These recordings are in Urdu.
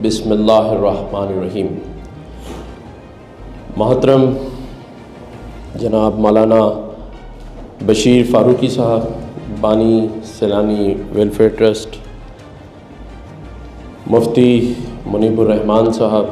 بسم اللہ الرحمن الرحیم۔ محترم جناب مولانا بشیر فاروقی صاحب، بانی سیلانی ویلفیئر ٹرسٹ، مفتی منیب الرحمان صاحب،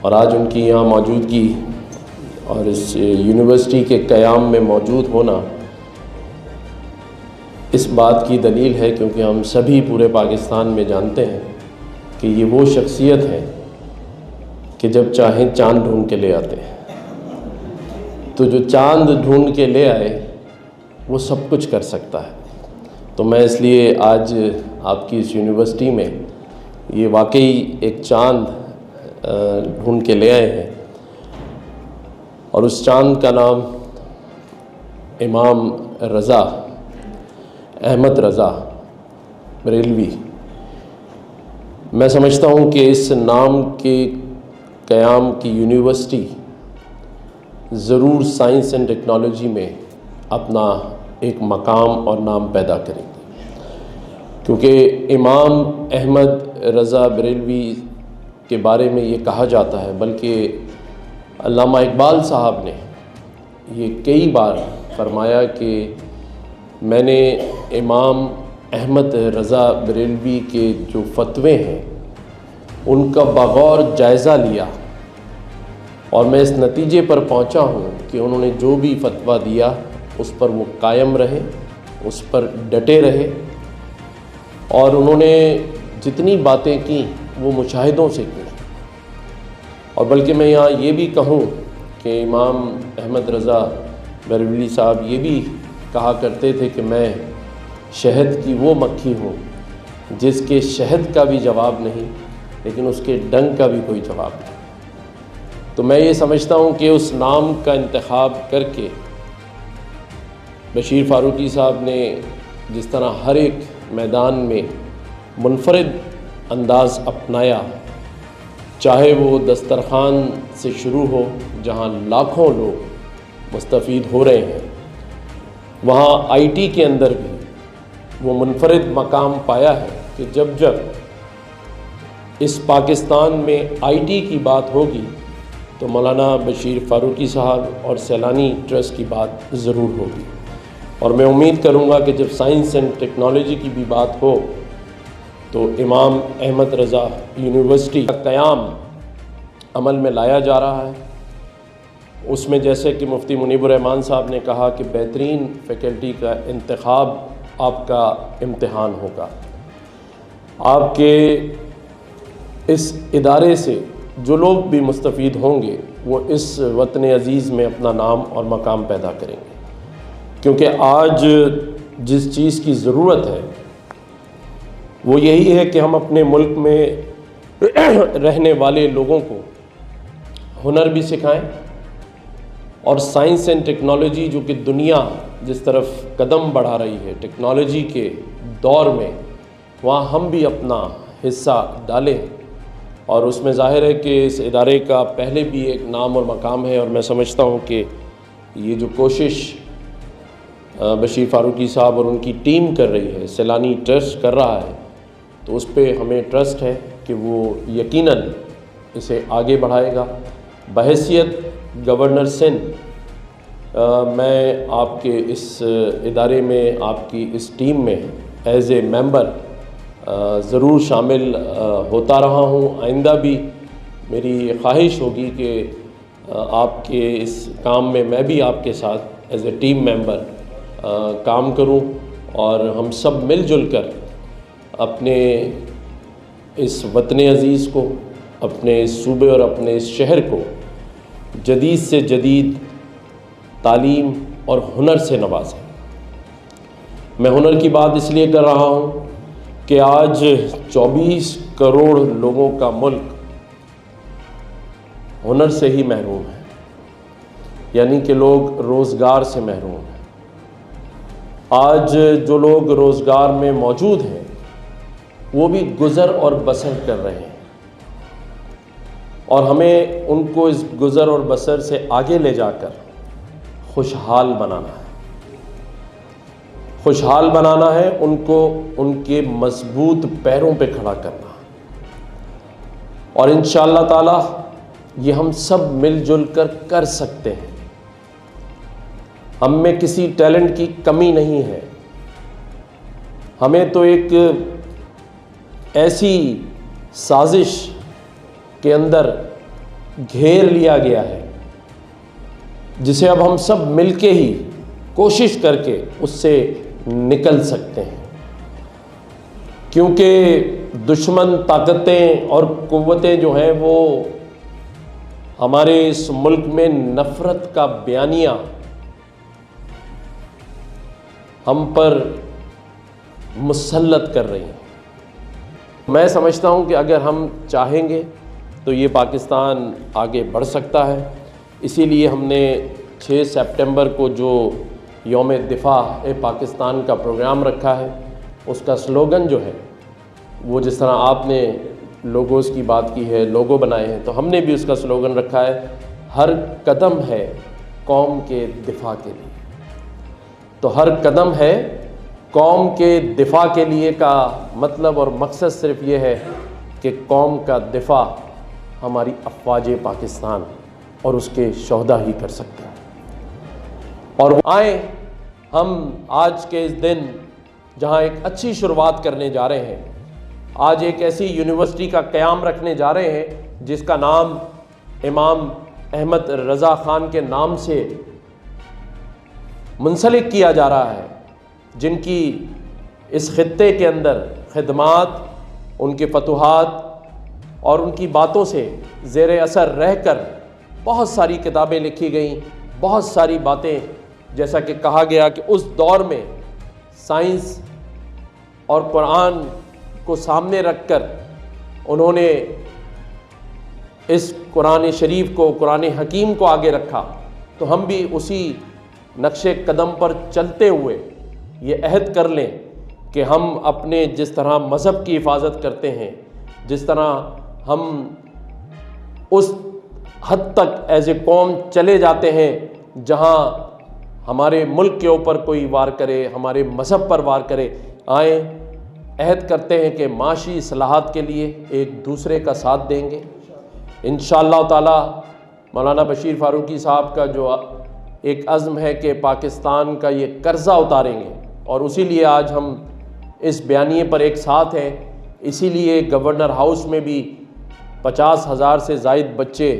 اور آج ان کی یہاں موجودگی اور اس یونیورسٹی کے قیام میں موجود ہونا اس بات کی دلیل ہے، کیونکہ ہم سبھی پورے پاکستان میں جانتے ہیں کہ یہ وہ شخصیت ہے کہ جب چاہیں چاند ڈھونڈ کے لے آتے ہیں، تو جو چاند ڈھونڈ کے لے آئے وہ سب کچھ کر سکتا ہے۔ تو میں اس لیے آج آپ کی اس یونیورسٹی میں یہ واقعی ایک چاند ڈھونڈ کے لے آئے ہیں، اور اس چاند کا نام امام رضا احمد رضا بریلوی۔ میں سمجھتا ہوں کہ اس نام کے قیام کی یونیورسٹی ضرور سائنس اینڈ ٹیکنالوجی میں اپنا ایک مقام اور نام پیدا کرے گی، کیونکہ امام احمد رضا بریلوی کے بارے میں یہ کہا جاتا ہے، بلکہ علامہ اقبال صاحب نے یہ کئی بار فرمایا کہ میں نے امام احمد رضا بریلوی کے جو فتوے ہیں ان کا بغور جائزہ لیا، اور میں اس نتیجے پر پہنچا ہوں کہ انہوں نے جو بھی فتویٰ دیا اس پر وہ قائم رہے، اس پر ڈٹے رہے، اور انہوں نے جتنی باتیں کی وہ مشاہدوں سے کی۔ اور بلکہ میں یہاں یہ بھی کہوں کہ امام احمد رضا بریلوی صاحب یہ بھی کہا کرتے تھے کہ میں شہد کی وہ مکھی ہوں جس کے شہد کا بھی جواب نہیں، لیکن اس کے ڈنگ کا بھی کوئی جواب نہیں۔ تو میں یہ سمجھتا ہوں کہ اس نام کا انتخاب کر کے بشیر فاروقی صاحب نے جس طرح ہر ایک میدان میں منفرد انداز اپنایا، چاہے وہ دسترخوان سے شروع ہو جہاں لاکھوں لوگ مستفید ہو رہے ہیں، وہاں آئی ٹی کے اندر بھی وہ منفرد مقام پایا ہے کہ جب جب اس پاکستان میں آئی ٹی کی بات ہوگی تو مولانا بشیر فاروقی صاحب اور سیلانی ٹرسٹ کی بات ضرور ہوگی۔ اور میں امید کروں گا کہ جب سائنس اینڈ ٹیکنالوجی کی بھی بات ہو تو امام احمد رضا یونیورسٹی کا قیام عمل میں لایا جا رہا ہے۔ اس میں جیسے کہ مفتی منیب الرحمان صاحب نے کہا کہ بہترین فیکلٹی کا انتخاب آپ کا امتحان ہوگا۔ آپ کے اس ادارے سے جو لوگ بھی مستفید ہوں گے وہ اس وطن عزیز میں اپنا نام اور مقام پیدا کریں گے، کیونکہ آج جس چیز کی ضرورت ہے وہ یہی ہے کہ ہم اپنے ملک میں رہنے والے لوگوں کو ہنر بھی سکھائیں، اور سائنس اینڈ ٹیکنالوجی جو کہ دنیا جس طرف قدم بڑھا رہی ہے ٹیکنالوجی کے دور میں، وہاں ہم بھی اپنا حصہ ڈالیں۔ اور اس میں ظاہر ہے کہ اس ادارے کا پہلے بھی ایک نام اور مقام ہے، اور میں سمجھتا ہوں کہ یہ جو کوشش بشیر فاروقی صاحب اور ان کی ٹیم کر رہی ہے، سیلانی ٹرسٹ کر رہا ہے، تو اس پہ ہمیں ٹرسٹ ہے کہ وہ یقیناً اسے آگے بڑھائے گا۔ بحیثیت گورنر سندھ میں آپ کے اس ادارے میں، آپ کی اس ٹیم میں ایز اے ممبر ضرور شامل ہوتا رہا ہوں۔ آئندہ بھی میری خواہش ہوگی کہ آپ کے اس کام میں بھی آپ کے ساتھ ایز اے ٹیم ممبر کام کروں، اور ہم سب مل جل کر اپنے اس وطن عزیز کو، اپنے اس صوبے اور اپنے اس شہر کو جدید سے جدید تعلیم اور ہنر سے نوازیں۔ میں ہنر کی بات اس لیے کر رہا ہوں کہ آج 24 کروڑ لوگوں کا ملک ہنر سے ہی محروم ہے، یعنی کہ لوگ روزگار سے محروم ہیں۔ آج جو لوگ روزگار میں موجود ہیں وہ بھی گزر اور بسر کر رہے ہیں، اور ہمیں ان کو اس گزر اور بسر سے آگے لے جا کر خوشحال بنانا ہے۔ خوشحال بنانا ہے ان کو، ان کے مضبوط پیروں پہ کھڑا کرنا۔ اور انشاءاللہ تعالی یہ ہم سب مل جل کر سکتے ہیں۔ ہم میں کسی ٹیلنٹ کی کمی نہیں ہے، ہمیں تو ایک ایسی سازش کے اندر گھیر لیا گیا ہے جسے اب ہم سب مل کے ہی کوشش کر کے اس سے نکل سکتے ہیں، کیونکہ دشمن طاقتیں اور قوتیں جو ہیں وہ ہمارے اس ملک میں نفرت کا بیانیہ ہم پر مسلط کر رہی ہیں۔ میں سمجھتا ہوں کہ اگر ہم چاہیں گے تو یہ پاکستان آگے بڑھ سکتا ہے، اسی لیے ہم نے 6 سپٹمبر کو جو یوم دفاع پاکستان کا پروگرام رکھا ہے، اس کا سلوگن جو ہے وہ جس طرح آپ نے لوگوز کی بات کی ہے، لوگو بنائے ہیں، تو ہم نے بھی اس کا سلوگن رکھا ہے، ہر قدم ہے قوم کے دفاع کے لیے۔ تو ہر قدم ہے قوم کے دفاع کے لیے کا مطلب اور مقصد صرف یہ ہے کہ قوم کا دفاع ہماری افواج پاکستان اور اس کے شہداء ہی کر سکتے ہیں۔ اور آئیں ہم آج کے اس دن جہاں ایک اچھی شروعات کرنے جا رہے ہیں، آج ایک ایسی یونیورسٹی کا قیام رکھنے جا رہے ہیں جس کا نام امام احمد رضا خان کے نام سے منسلک کیا جا رہا ہے، جن کی اس خطے کے اندر خدمات، ان کے فتوحات اور ان کی باتوں سے زیر اثر رہ کر بہت ساری کتابیں لکھی گئیں، بہت ساری باتیں، جیسا کہ کہا گیا کہ اس دور میں سائنس اور قرآن کو سامنے رکھ کر انہوں نے اس قرآن شریف کو، قرآن حکیم کو آگے رکھا۔ تو ہم بھی اسی نقش قدم پر چلتے ہوئے یہ عہد کر لیں کہ ہم اپنے جس طرح مذہب کی حفاظت کرتے ہیں، جس طرح ہم اس حد تک ایز اے قوم چلے جاتے ہیں جہاں ہمارے ملک کے اوپر کوئی وار کرے، ہمارے مذہب پر وار کرے، آئیں عہد کرتے ہیں کہ معاشی اصلاحات کے لیے ایک دوسرے کا ساتھ دیں گے۔ انشاءاللہ تعالی مولانا بشیر فاروقی صاحب کا جو ایک عزم ہے کہ پاکستان کا یہ قرضہ اتاریں گے، اور اسی لیے آج ہم اس بیانیے پر ایک ساتھ ہیں۔ اسی لیے گورنر ہاؤس میں بھی 50,000 سے زائد بچے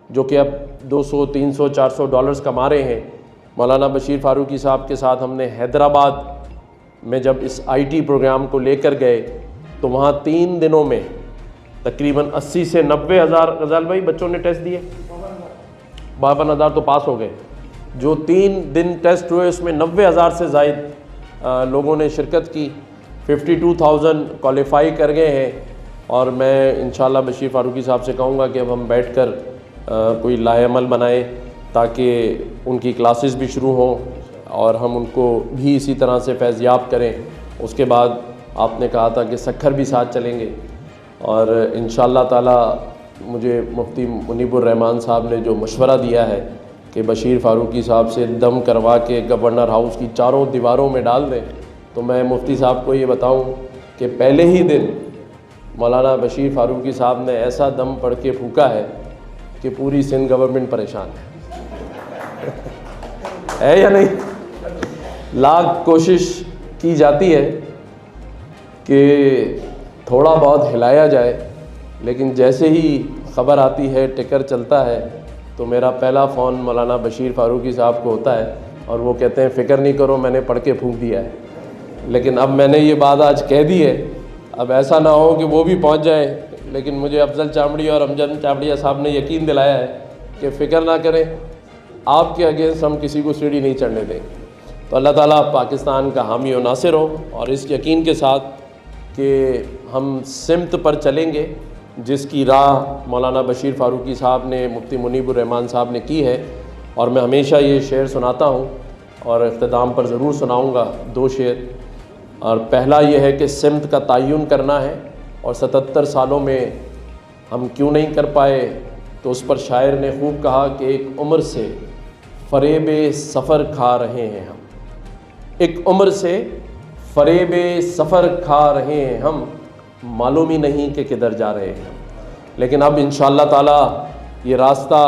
جو کہ اب $200, $300, $400 کما رہے ہیں، مولانا بشیر فاروقی صاحب کے ساتھ ہم نے حیدرآباد میں جب اس IT پروگرام کو لے کر گئے تو وہاں 3 دنوں میں تقریباً 80 سے 90,000 غزال بھائی بچوں نے ٹیسٹ دیے، 52,000 تو پاس ہو گئے۔ جو 3 دن ٹیسٹ ہوئے اس میں 90,000 سے زائد لوگوں نے شرکت کی، 52,000 کوالیفائی کر گئے ہیں۔ اور میں انشاءاللہ بشیر فاروقی صاحب سے کہوں گا کہ اب ہم بیٹھ کر کوئی لائحہ عمل بنائیں تاکہ ان کی کلاسز بھی شروع ہوں اور ہم ان کو بھی اسی طرح سے فیضیاب کریں۔ اس کے بعد آپ نے کہا تھا کہ سکھر بھی ساتھ چلیں گے، اور انشاءاللہ تعالی مجھے مفتی منیب الرحمان صاحب نے جو مشورہ دیا ہے کہ بشیر فاروقی صاحب سے دم کروا کے گورنر ہاؤس کی چاروں دیواروں میں ڈال دیں، تو میں مفتی صاحب کو یہ بتاؤں کہ پہلے ہی دن مولانا بشیر فاروقی صاحب نے ایسا دم پڑھ کے پھونکا ہے کہ پوری سندھ گورنمنٹ پریشان ہے یا نہیں؟ لاکھ کوشش کی جاتی ہے کہ تھوڑا بہت ہلایا جائے، لیکن جیسے ہی خبر آتی ہے، ٹکر چلتا ہے، تو میرا پہلا فون مولانا بشیر فاروقی صاحب کو ہوتا ہے اور وہ کہتے ہیں فکر نہیں کرو، میں نے پڑھ کے پھونک دیا ہے۔ لیکن اب میں نے یہ بات آج کہہ دی ہے، اب ایسا نہ ہو کہ وہ بھی پہنچ جائیں، لیکن مجھے افضل چامڑی اور امجد چامڑیہ صاحب نے یقین دلایا ہے کہ فکر نہ کریں، آپ کے اگینسٹ ہم کسی کو سیڑھی نہیں چڑھنے دیں گے۔ تو اللہ تعالیٰ پاکستان کا حامی و ناصر ہو، اور اس یقین کے ساتھ کہ ہم سمت پر چلیں گے جس کی راہ مولانا بشیر فاروقی صاحب نے، مفتی منیب الرحمان صاحب نے کی ہے۔ اور میں ہمیشہ یہ شعر سناتا ہوں اور اختتام پر ضرور سناؤں گا 2 شعر، اور پہلا یہ ہے کہ سمت کا تعین کرنا ہے، اور 77 سالوں میں ہم کیوں نہیں کر پائے، تو اس پر شاعر نے خوب کہا کہ ایک عمر سے فریب سفر کھا رہے ہیں ہم، ایک عمر سے فریب سفر کھا رہے ہیں ہم، معلوم ہی نہیں کہ کدھر جا رہے ہیں ہم۔ لیکن اب انشاءاللہ تعالی یہ راستہ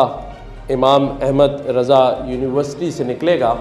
امام احمد رضا یونیورسٹی سے نکلے گا